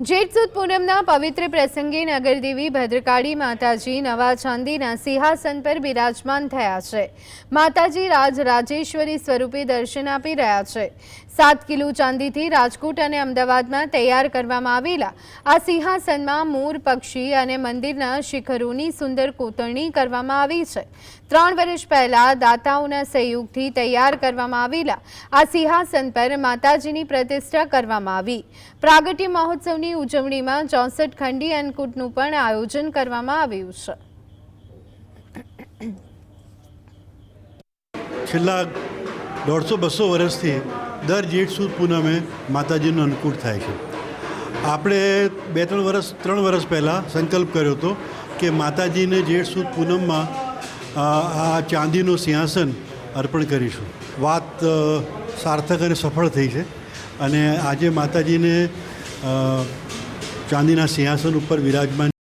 જેઠ સુદ પૂનમના પવિત્ર પ્રસંગે નગરદેવી ભદ્રકાળી માતાજી નવા ચાંદીના સિંહાસન પર બિરાજમાન થયા છે। માતાજી રાજરાજેશ્વરી સ્વરૂપે દર્શન આપી રહ્યા છે। 7 કિલો ચાંદીથી રાજકોટ અને અમદાવાદમાં તૈયાર કરવામાં આવેલા આ સિંહાસનમાં મોર પક્ષી અને મંદિરના શિખરોની સુંદર કોતરણી કરવામાં આવી છે। 3 વર્ષ પહેલા દાતાઓના સહયોગથી તૈયાર કરવામાં આવેલા આ સિંહાસન પર માતાજીની પ્રતિષ્ઠા કરવામાં આવી। પ્રાગટ્ય મહોત્સવની ઉજવણીમાં 64 ખંડી અન્નકૂટનું પણ આયોજન કરવામાં આવ્યું છે। છેલ્લા 150-200 વર્ષથી દર જેઠ સુદ પૂનમે માતાજીનું અન્નકૂટ થાય છે। આપણે 3 વર્ષ પહેલાં સંકલ્પ કર્યો હતો કે માતાજીને જેઠ સુદ પૂનમમાં આ ચાંદીનું સિંહાસન અર્પણ કરીશું। વાત સાર્થક અને સફળ થઈ છે અને આજે માતાજીને ચાંદીના સિંહાસન ઉપર વિરાજમાન